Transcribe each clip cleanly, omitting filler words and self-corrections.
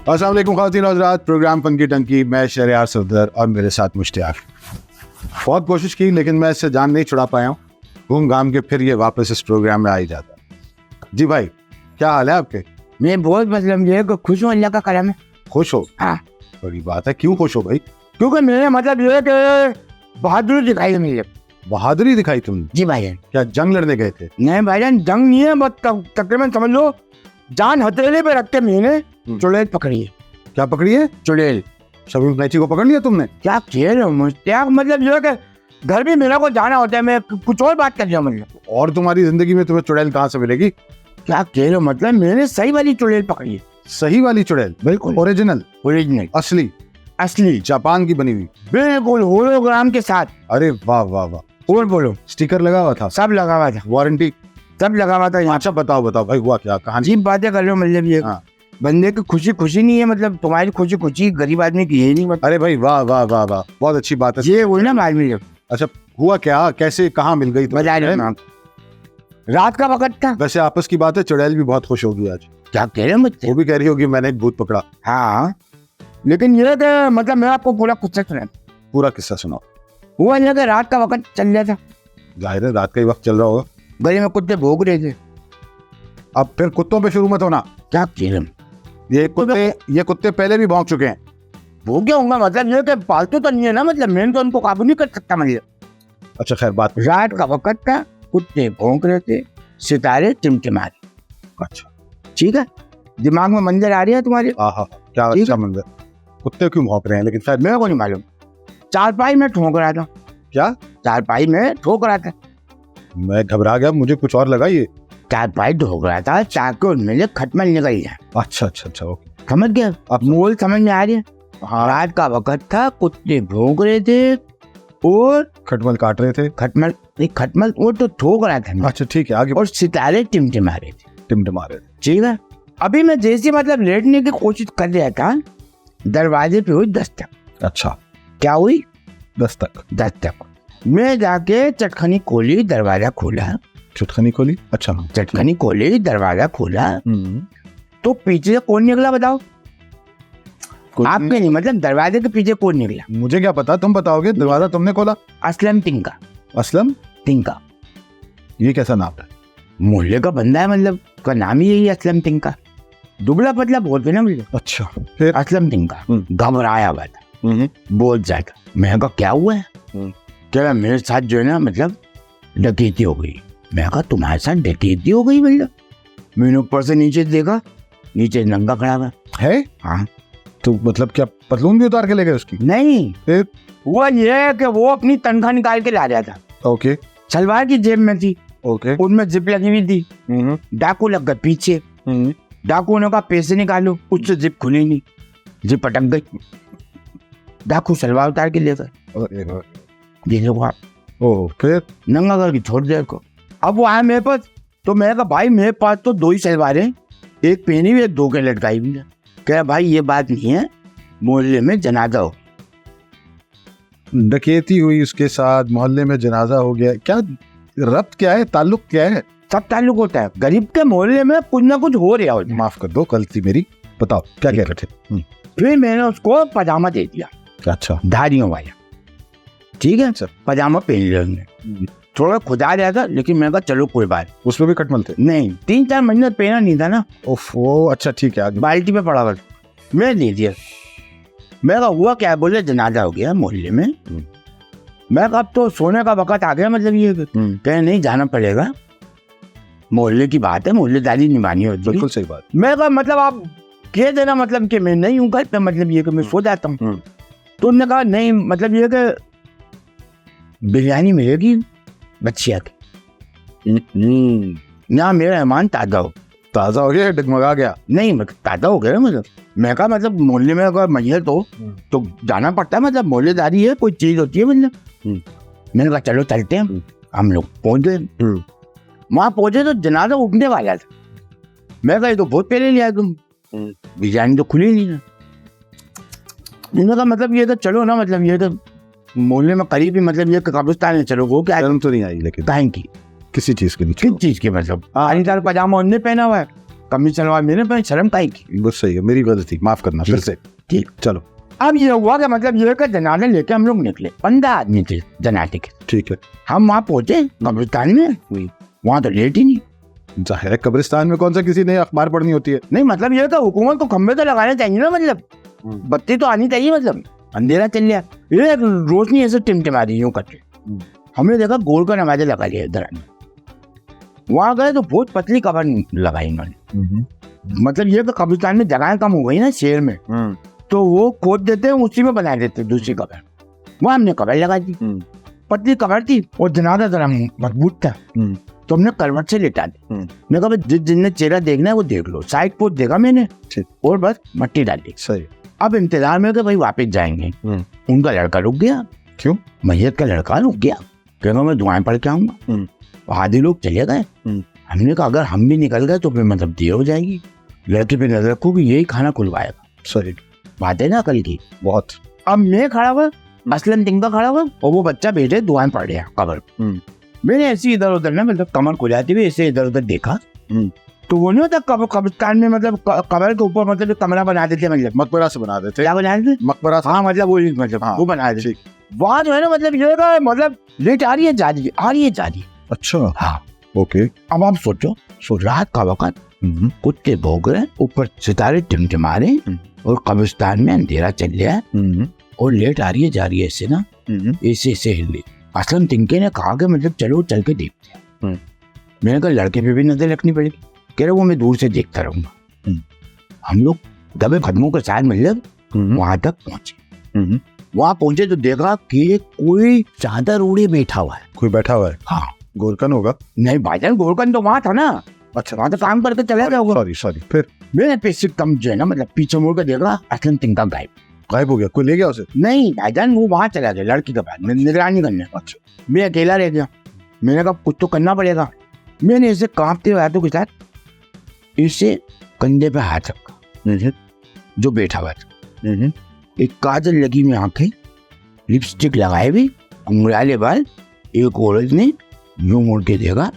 अस्सलाम वालेकुम ख़वातीन और हज़रात, प्रोग्राम फन की टंकी, मैं शहरयार सफदर और मेरे साथ मुश्ताक। बहुत कोशिश की लेकिन मैं इससे जान नहीं छुड़ा पाया हूँ। घूम घाम के फिर ये वापस इस प्रोग्राम में आ ही जाता। जी भाई, क्या हाल है आपके? मैं बहुत मतलब ये कि खुश हूँ, अल्लाह का करम है। खुश हो? हाँ, बड़ी बात है। क्यों खुश हो भाई? क्योंकि मैंने मतलब ये कि बहादुरी दिखाई है मुझे। बहादुरी दिखाई तुमने? जी भाईजान। क्या जंग लड़ने गए थे? नहीं भाईजान, जंग नहीं है, बस तकरीबन समझ लो जान हथेली पे रख के मैंने चुड़ैल पकड़ी है। क्या पकड़ी है? चुड़ैल। शबीब कैची को पकड़ लिया तुमने? क्या खेल है मुश्ताक, मतलब ये कि घर भी मेरा को जाना होता है, मैं कुछ और बात कर रहा हूँ। मतलब और तुम्हारी जिंदगी में तुम्हें चुड़ैल कहाँ से मिलेगी? क्या खेल है, मतलब मैंने सही वाली चुड़ैल पकड़ी है। सही वाली चुड़ैल? बिल्कुल ओरिजिनल? ओरिजिनल, असली? असली, जापान की बनी हुई? बिल्कुल होलोग्राम के साथ। अरे वाह वाह वाह। और बोलो, स्टिकर लगा हुआ था? सब लगा हुआ था, वारंटी? सब लगा हुआ था यहाँ। अच्छा बताओ बताओ भाई, हुआ क्या? कहानी? अजीब बातें कर रहे हो, मतलब ये हाँ। बंदे की खुशी खुशी नहीं है, मतलब तुम्हारी खुशी खुशी गरीब आदमी की है नहीं। मतलब अरे भाई वाह वाह वाह वाह, बहुत अच्छी बात है। ये वही ना आदमी जब अच्छा, हुआ क्या? कैसे, कहाँ मिल गई तुम्हें? बता रहे हो, रात का वक्त था। वैसे आपस की बात है, चुड़ैल भी बहुत खुश होगी आज। क्या कह रहे हो मुझसे? वो भी कह रही होगी मैंने एक भूत पकड़ा। हाँ, लेकिन ये कि मतलब मैं आपको पूरा कुछ सुना। पूरा किस्सा सुनाओ। हुआ ये कि रात का वक्त चल रहा था, जाहिर है रात का ही वक्त चल रहा होगा। गली में कुत्ते भौंक रहे थे। अब फिर कुत्तों पे शुरू मत होना। क्या कह रहे हो? ये कुत्ते पहले भी भौंक चुके हैं। वो क्या होगा, मतलब ये कि पालतू तो नहीं है ना, मतलब मैं तो उनको काबू नहीं कर सकता। मतलब अच्छा खैर, बात रात का वक्त था, कुत्ते भौंक रहे थे, सितारे टिमटिमा रहे। अच्छा ठीक है, दिमाग में मंजर आ रही है तुम्हारे? आहा, क्या ठीक अच्छा है। मंजर। कुत्ते क्यों भौंक रहे हैं? लेकिन शायद मेरे को नहीं मालूम। चारपाई में ठोक रहा था। क्या? चारपाई में ठोक रहा था। मैं घबरा गया, मुझे कुछ और लगा ये। चारपाई ठोक रहा था, चाकू मेरे खटमल निकल गया। अच्छा अच्छा अच्छा, ओके। समझ गया? अब मोल समझ में आ रही है? हाँ, रात का वक्त था, कुत्ते भौंक रहे थे और खटमल काट रहे थे। खटमल वो तो ठोक रहा था। अच्छा ठीक है, आगे। और सितारे टिमटिमा रहे थे। टिमटिमा रहे थे। ठीक है, अभी मैं जैसे मतलब लेटने की कोशिश कर रहा था, दरवाजे पे हुई दस्तक। अच्छा, क्या हुई? दस्तक। मैं जाके चटखनी खोली, दरवाजा खोला। चुटखनी खोली? अच्छा। चटखनी खोली, दरवाजा खोला, हम्म। तो पीछे से कौन निकला बताओ? आपके नहीं, मतलब दरवाजे के पीछे कौन निकला? मुझे क्या पता, तुम बताओगे। दरवाजा तुमने खोला? असलम तिंका। असलम तिंका ये कैसा नाम है? मोहल्ले का बंदा है, मतलब का नाम ही यही है, असलम तिंका। दुबला पतला बहुत है ना, मतलब अच्छा फिर? असलम तिंका घबराया हुआ था, बोल जाता। मैं कहा क्या हुआ है? कह रहा मेरे साथ जो है ना, मतलब डकैती हो गई। मैं कहा तुम्हारे साथ डकैती हो गई? मतलब मैंने ऊपर से नीचे देखा, नीचे नंगा खड़ा हुआ है। हाँ, तो मतलब क्या पतलून भी उतार के ले गए उसकी? नहीं, फिर? हुआ ये है कि वो अपनी तनख्वाह निकाल के ला रहा था। ओके सलवार की जेब में थी, ओके। उनमें जिप लगी हुई थी। डाकू लग गए पीछे। डाकू ने कहा पैसे निकालो, उससे जिप खुली नहीं, जिप अटक गई। डाकू सलवार उतार के ले गए। ये देखो आप, फिर? नंगा करके छोड़ दिया को। अब वो आया मेरे पास, तो मैंने कहा भाई मेरे पास तो 2 ही सलवारें, एक पहनी हुई, एक धो के लटकाई हुई है। कह रहा भाई ये बात नहीं है, मोहल्ले में जनाजा हो। डकैती हुई उसके साथ, मोहल्ले में जनाजा हो गया। क्या रब्त क्या है, ताल्लुक क्या है? सब ताल्लुक होता है, गरीब के मोहल्ले में कुछ ना कुछ हो रहा होता है। माफ कर दो, गलती मेरी। बताओ क्या कह रहे थे? फिर मैंने उसको पजामा दे दिया, अच्छा, धारियों वाला। ठीक है, पजामा पहन लिया उसने। थोड़ा खुदा रहा था, लेकिन मैंने कहा चलो कोई बात। उसमें भी खटमल थे? नहीं, 3-4 महीने पहना नहीं था ना। ओफो, अच्छा ठीक है, आगे। बाल्टी पे पड़ा हुआ मैं दे दिया। मैं कहा हुआ क्या? बोले जनाजा हो गया मोहल्ले में। मैं कहा अब तो सोने का वक्त आ गया, मतलब ये कहे नहीं जाना पड़ेगा, मोहल्ले की बात है, मोहल्लेदारी निभानी होती है। बिल्कुल सही बात। मैं कहा मतलब आप कह देना, मतलब कि मैं नहीं हूँ घर पे, मतलब ये कि मैं सो जाता हूँ। तो उन्होंने कहा नहीं, मतलब ये कि बिरयानी मिलेगी बच्चिया की। ना मेरा मेहमान ताजा हो गया, डगमगा गया? नहीं, मतलब ताजा हो गया। मतलब मैं कहा मतलब मोहल्ले में अगर मैयत हो तो जाना पड़ता है, मतलब मोहल्लेदारी है, कोई चीज होती है। मतलब मैंने कहा चलो चलते हैं। हम लोग पहुंच गए। वहां पहुंचे तो जनाजा उठने वाला था। मैं कहा तो बहुत पहले लिया तुम, बिरयानी तो खुली नहीं ना। मैंने कहा मतलब ये तो चलो ना, मतलब ये तो मोहल्ले में करीब ही, मतलब ये कब्रिस्तान है, चलो वो क्या शर्म तो नहीं आई? लेकिन काहे की? किसी चीज के लिए? किस चीज के? मतलब अनितार पजामा उनने पहना हुआ है, कमीज सलवार मेरे पे शर्म काहे की। वो सही है, मेरी गलती, माफ करना फिर से। ठीक। चलो अब ये हुआ कि मतलब ये का जनाजा लेके हम लोग निकले, 15 आदमी थे जनाते के। ठीक है। हम वहाँ पहुंचे कब्रिस्तान में, वहाँ तो लेट ही नहीं। जाहिर है कब्रिस्तान में कौन सा किसी ने अखबार पढ़नी होती है। नहीं मतलब ये तो हुकूमत को खंबे तो लगाने चाहिए ना, मतलब बत्ती तो आनी चाहिए, मतलब अंधेरा चल गया, ये रोशनी ऐसे टिमटिमा रही यूं करके। हमने देखा गोल का नमाज़ें लगा लिया इधर। वहाँ गए तो बहुत पतली कबर लगाई इन्होंने। मतलब ये तो कब्रिस्तान में जगह कम हो गई ना शहर में, तो वो खोद देते हैं, उसी में बना देते दूसरी कबर। वहाँ हमने कबर लगा दी, पतली कबर थी और जनाजा जरा मजबूत था, तो हमने करवट से लेटा दी। मैंने कहा जिस जिनने चेहरा देखना है वो देख लो। साइड पोस्ट देखा मैंने और बस मट्टी डाली। सही। अब इंतजार में कि भाई वापस जाएंगे। उनका लड़का रुक गया। क्यों? मैयत का लड़का रुक गया, कहना मैं दुआएं पढ़ के आऊंगा। आधे लोग चले गए। हमने कहा अगर हम भी निकल गए तो फिर मतलब देर हो जाएगी, लड़के पे नजर रखो कि यही खाना खुलवाएगा। सही बात है ना कल की बहुत। अब मैं खड़ा हुआ, असलम तिंका खड़ा हुआ और वो बच्चा बैठे दुआएं पढ़ रहा कबर। मैंने ऐसी इधर उधर ना मतलब कमर खुलाती हुई ऐसे इधर उधर देखा, तो वो नहीं होता कब्रिस्तान में मतलब कबर के ऊपर मतलब कमरा बना देते, मतलब मकबरा से बना देते। क्या बना देते? मकबरा से। हाँ मतलब वो मतलब हाँ, वो बना देते। ठीक। वहाँ जो है ना मतलब ये का मतलब लेट आ रही है जा रही है, आ रही है जा रही है। अच्छा हाँ ओके। अब आप सोचो रात का वक्त, कुत्ते भौंक रहे, ऊपर सितारे टिमटिमा रहे और कब्रिस्तान में अंधेरा चल रहा है और लेट आ रही है जा रही है ऐसे ना, ऐसे ऐसे हिल रही। असलम तिंके ने कहा कि मतलब चलो चल के देखते हैं। मैंने कहा लड़के पे भी नजर रखनी पड़ेगी। कह रहे वो मैं दूर से देखता रहूंगा। हम लोग दबे कदमों के साथ मतलब वहां तक पहुंचे। वहां पहुंचे तो देखा कि कोई चादर ओढ़े बैठा हुआ है। कोई बैठा हुआ है? हाँ। गोरकन होगा? नहीं भाईजान, गोरकन तो वहां था ना। अच्छा, वहां तो काम करके चला गया होगा। सॉरी। फिर मैंने पैसे कम जो है ना मतलब पीछे मुड़ के देखा, असलम तिंका गायब हो गया। कोई ले गया उसे? नहीं भाईजान, वो वहां चला गया लड़की के पास निगरानी करने। अच्छा। मैं अकेला रह गया। मैंने कहा कुछ तो करना पड़ेगा। मैंने ऐसे कांपते हुए हाथों के साथ इसे कंधे पे हाथ रखा जो बैठा हुआ था। एक काजल लगी हुई आंखें, लिपस्टिक लगाए हुए, घुंघराले बाल। एक औरत ने यूं मुड़ के देखा।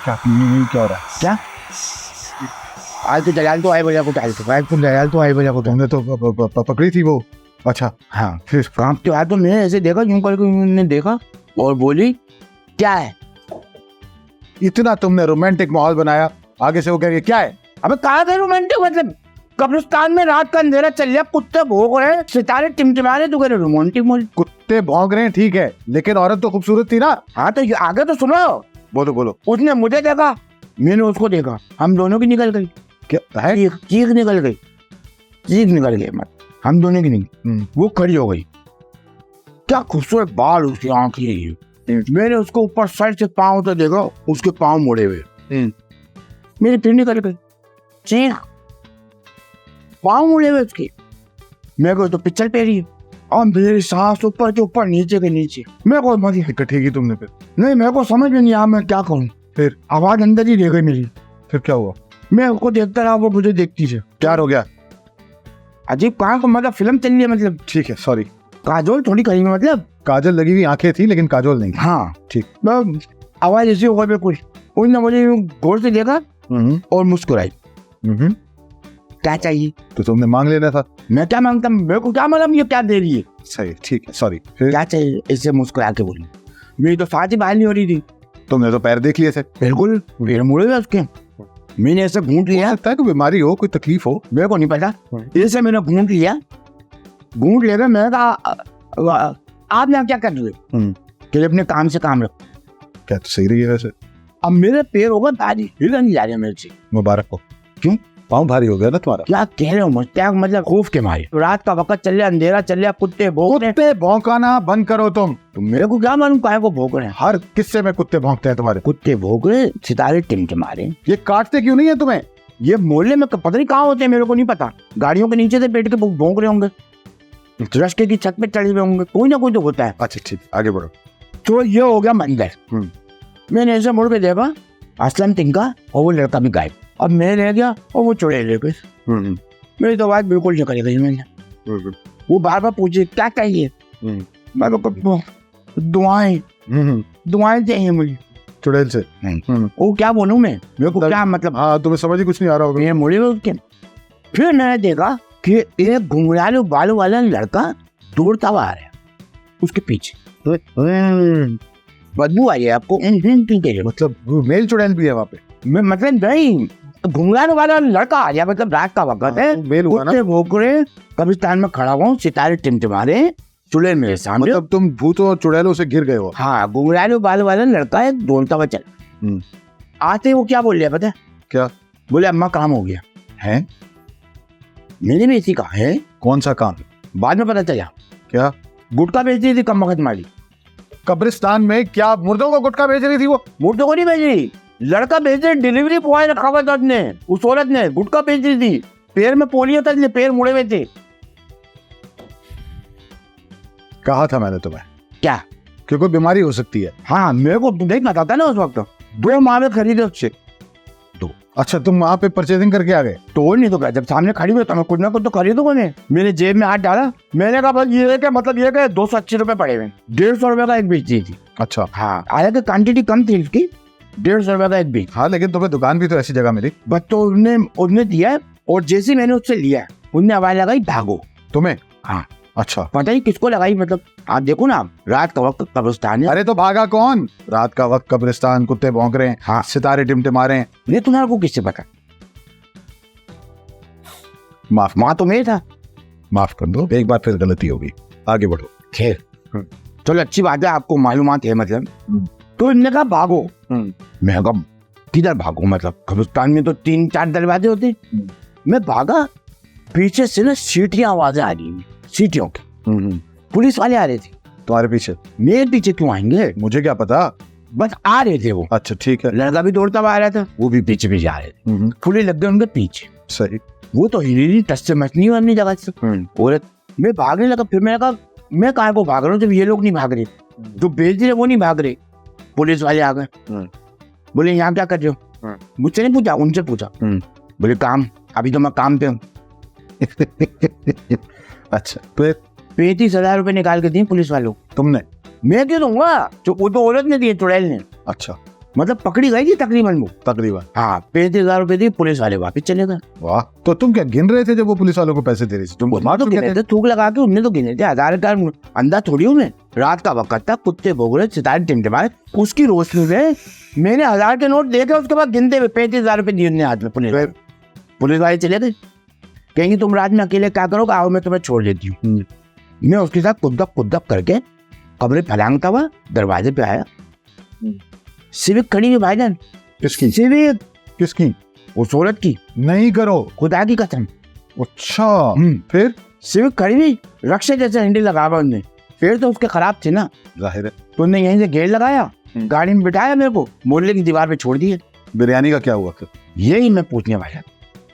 क्या हो रहा है? क्या आज तो दलाल तो आए बजा को डाल आज तो दलाल तो आए बजा को तुमने तो पकड़ी थी वो? अच्छा हाँ। फिर कांपते हाथ तो मैंने ऐसे देखा, यूं करके उन्होंने देखा और बोली क्या है? इतना तुमने रोमांटिक माहौल बनाया, आगे से वो कह रही है क्या है? अबे कहाँ थे रोमांटिक? मतलब कब्रिस्तान में रात का अंधेरा चल रहा, कुत्ते भौंक रहे हैं, सितारे टिमटिमा रहे, तो कह रहे रोमांटिक मोल। कुत्ते भौंक रहे हैं ठीक है, लेकिन औरत तो खूबसूरत थी ना। हाँ तो आगे तो सुनो। बोलो। उसने मुझे देखा, मैंने उसको देखा, हम दोनों की निकल गई। क्या है? चीख निकल गई मत, हम दोनों की नहीं। वो खड़ी हो गई। क्या खूबसूरत बाल, उसकी आंखें। मैंने उसको ऊपर सर से पाँव तो देखा, उसके पाँव मुड़े हुए। मेरे फिर निकल गई चीख, पाँव मुड़े हुए उसके। मेरे को तो पिक्चर पे रही है और मेरी सांस ऊपर के ऊपर नीचे के नीचे। मेरे को मरी इकट्ठी की तुमने? फिर नहीं, मेरे को समझ में नहीं आया मैं क्या करूं। फिर आवाज अंदर ही रह गई मेरी। फिर क्या हुआ? मैं उसको देखता रहा, वो मुझे देखती थी। क्या हो गया? अजीब कहाँ को मतलब फिल्म चल रही है मतलब। ठीक है सॉरी। काजोल थोड़ी करी मतलब। काजल लगी हुई आंखें थी लेकिन काजोल नहीं। हाँ ठीक। आवाज ऐसी हो गई कुछ। उसने मुझे गौर से देखा और मुस्कुराई। क्या चाहिए? तो तुमने मांग लेना था। मैं क्या मांगता, मेरे को क्या मालूम ये क्या दे रही है। सही, ठीक है सॉरी। फिर क्या चाहिए? ऐसे मुस्कुरा के बोली। मेरी तो सांस ही बाहर नहीं हो रही थी। तुमने तो पैर देख लिए थे। बिल्कुल, पैर मुड़े हुए उसके। मैंने ऐसे घूंट लिया। हो सकता है कोई बीमारी हो, कोई तकलीफ हो, मेरे को नहीं पता। ऐसे मैंने घूंट लिया, घूंट लेकर मैंने कहा आप यहाँ क्या कर रहे हो? कि अपने काम से काम रखो। क्या तो सही रही है वैसे। अब मेरे पैर हो गए भारी, हिल नहीं जा रहे मेरे से। मुबारक हो। क्यों? पाँव भारी हो गया ना तुम्हारा। क्या कह रहे हो? मुझे मतलब खौफ के मारे। रात का वक्त चल रहा, अंधेरा चल रहा, कुत्ते भौंक रहे। कुत्ते भौंकाना बंद करो तुम। तो मेरे को क्या मालूम काहे को भौंक रहे हैं। हर किस्से में कुत्ते भौंकते हैं तुम्हारे। कुत्ते भौंक रहे, सितारे टिमटिमा रहे। ये काटते क्यों नहीं है तुम्हें? ये मोहल्ले में पता नहीं कहाँ होते हैं, मेरे को नहीं पता। गाड़ियों के नीचे से बैठ के भौंक रहे होंगे, रस्ते की छत पे चढ़े हुए होंगे, कोई ना कोई तो होता है। अच्छा ठीक, आगे बढ़ो। तो ये हो गया मंदिर। मैंने ऐसे मुड़ के देखा, असलम तिंका और वो लड़का भी गायब। अब मैं रह गया और वो चुड़ैल रह गई। मेरी तो बात बिल्कुल निकल गई। मैंने वो बार बार पूछे क्या चाहिए। मैं तो दुआएं चाहिए मुझे। चुड़ैल से। वो क्या बोलूं मैं, मेरे को क्या मतलब, हाँ तुम्हें समझ ही कुछ नहीं आ रहा होगा। ये मुड़े में उसके। फिर मैंने देखा कि एक घुंघरालू बालों वाला लड़का दौड़ता हुआ आ रहा है उसके पीछे। बदबू आई है आपको? मतलब मेल चुड़ैल भी है वहाँ पे? मैं मतलब नहीं, घुंघरालू वाला लड़का आ गया, मतलब रात का वक्त है, मेल हुआ ना? कुत्ते भौंक रहे, कब्रिस्तान में खड़ा हुआ हूँ, सितारे टिमटिमा रहे, चुड़ैल मेरे सामने। मतलब तुम भूतों और चुड़ैलों से घिर गए हो? हाँ, घुंघरालू बाल वाला लड़का है, दौड़ता हुआ चल। आते ही वो क्या बोल रहा पता है? क्या बोले अम्मा काम हो गया है? मैंने भी इसी कहा है। कौन सा काम? बाद में पता चला क्या? गुटखा बेच रही थी कम वक्त माली। कब्रिस्तान में क्या मुर्दों को गुटखा बेच रही थी वो? मुर्दों को नहीं बेच रही, लड़का बेच रही, डिलीवरी बॉय रखा हुआ था उसने, उस औरत ने गुटखा बेच रही थी, पैर में पोलियो था इसलिए पैर मुड़े हुए थे। कहा था मैंने तुम्हें क्या? कि कोई बीमारी हो सकती है। हाँ, मेरे को नहीं पता था ना उस वक्त। 2 माह में खरीदे उससे। अच्छा तुम वहां पे परचेजिंग करके आ गए? तोड़ नहीं तो क्या, जब सामने खड़ी हुई तो मैं कुछ ना कुछ तो खरीदूंगा। मैं मेरे जेब में हाथ डाला, मैंने कहा बस ये क्या मतलब, ये क्या 280 रुपए पड़े हुए, 150 रुपए का एक बेच दी थी। अच्छा हाँ, हालांकि क्वांटिटी कम थी इसकी, 150 रुपए का एक बेच। हाँ लेकिन तुम्हें दुकान भी तो ऐसी जगह मिली। बस तो उसने दिया, और जैसे मैंने उससे लिया, उसने आवाज लगाई भागो। तुम्हें? हाँ। अच्छा पता नहीं किसको लगाई, मतलब आप देखो ना, रात का वक्त कब्रिस्तान है। अरे तो भागा कौन? रात का वक्त कब्रिस्तान, कुत्ते भौंक रहे हैं, हाँ। सितारे टिमटिमा रहे हैं। ये तुम्हारा को किससे पता? माफ माँ तो मैं था। माफ कर दो, एक बार फिर गलती होगी, आगे बढ़ो। खैर चलो अच्छी बात है, आपको मालूमात है मतलब। तो इनने कहा भागो। मैं कहा किधर भागो, मतलब कब्रिस्तान में तो 3-4 दरवाजे होते। मैं भागा, पीछे से ना सीटियां आवाजें आ रही, सीटियों की। पुलिस वाले आ रहे थे। तुम्हारे पीछे? मेरे पीछे क्यों आएंगे, मुझे क्या पता। बस आ रहे थे वो। अच्छा ठीक है। लड़का भी दौड़ता हुआ आ रहा था, वो भी पीछे पीछे आ रहे थे। पुलिस लग गए उनके पीछे। सही। वो तो हिली टच से मच नहीं हुआ अपनी जगह से। औरत, मैं भागने लगा। फिर मैंने कहा मैं कहाँ को भाग रहा हूँ जब ये लोग नहीं भाग रहे, जो बेच रहे वो नहीं भाग रहे। पुलिस वाले आ गए, बोले यहाँ क्या कर रहे हो? मुझसे नहीं पूछा, उनसे पूछा। बोले काम, अभी तो मैं काम पे हूँ। अच्छा फिर? 35,000 रुपए निकाल के दिए पुलिस वालों। तुमने? मैं क्यों दूंगा, जो वो तो औरत ने दिए, चुड़ैल ने। अच्छा मतलब पकड़ी गई थी तकरीबन वो। तकरीबन? हाँ, 35,000 रुपए दिए, पुलिस वाले वापिस चले गए। वाह, तो तुम क्या गिन रहे थे जब वो पुलिस वालों को पैसे दे रही थी? तुम उन्हें तो गिने थे, थूक लगा के उन्हें तो गिने थे। 1000 का अंधा थोड़ी हूँ मैं। रात का वक्त था, कुत्ते भौंक रहे, सितारे टिमटिमाए, उसकी रोशनी में मैंने 1000 के नोट देखे, उसके बाद गिनते हुए 35,000 रुपए दिए उन्हें हाथ में। पुलिस वाले चले गए, कहेंगे तुम रात में अकेले क्या करोगे, आओ मैं तुम्हें छोड़ देती हूँ। मैं उसके साथ कुदक करके कमरे फलांगता हुआ दरवाजे पे आया। सिविक खड़ी हुई भाईजान। किसकी? सिविक। किसकी? उस औरत की। नहीं करो, खुदा की कसम। अच्छा फिर? सिविक खड़ी हुई, रक्षा जैसे हैंडल लगा हुआ उनने। फिर तो उसके खराब थे ना, जाहिर है। तो उनने यहीं से गेट लगाया, गाड़ी में बिठाया, मेरे को मोहल्ले की दीवार पे छोड़ दिए। बिरयानी का क्या हुआ फिर? यही मैं पूछने वाला,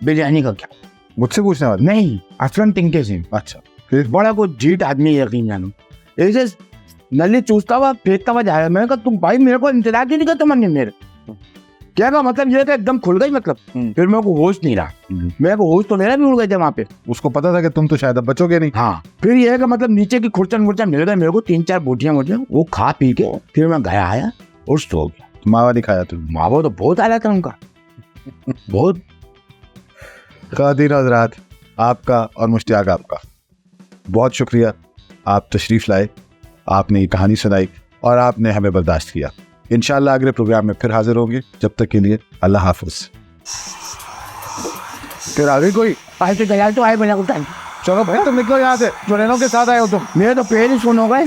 बिरयानी का क्या? मुझसे पूछने वाले? नहीं, असलन तिनके से। अच्छा फिर? बड़ा को जीत आदमी, यकीन जानो। ऐसे नली चूसता हुआ फेंकता हुआ जाया। मैंने कहा तुम भाई मेरे को इंतजार क्यों नहीं करते? तुमने मेरे क्या का मतलब ये था, एकदम खुल गई मतलब। फिर मेरे को होश नहीं रहा, मेरे को होश तो मेरा भी उड़ गए थे वहां पे। उसको पता था कि तुम तो शायद अब बचोगे नहीं। हाँ, फिर ये का मतलब नीचे की खुर्चन मुर्चन मिल गए मेरे को, 3-4 बोटियां वो खा पी के फिर मैं घर आया और सो गया। मावा दिखाया तुम? मावा तो बहुत आया था उनका, बहुत। क़ादिर हज़रात, आपका और मुश्ताक आपका बहुत शुक्रिया। आप तशरीफ़ लाए, आपने ये कहानी सुनाई और आपने हमें बर्दाश्त किया। इंशाअल्लाह अगले प्रोग्राम में फिर हाजिर होंगे। जब तक के लिए अल्लाह हाफ़िज़। फिर आ गई कोई? आए तो गया तो आए, बना उठा। चलो भाई तुम निकलो यहाँ से, चुड़ैलों के साथ आए हो तुम। मेरे तो पैर ही सुन हो गए।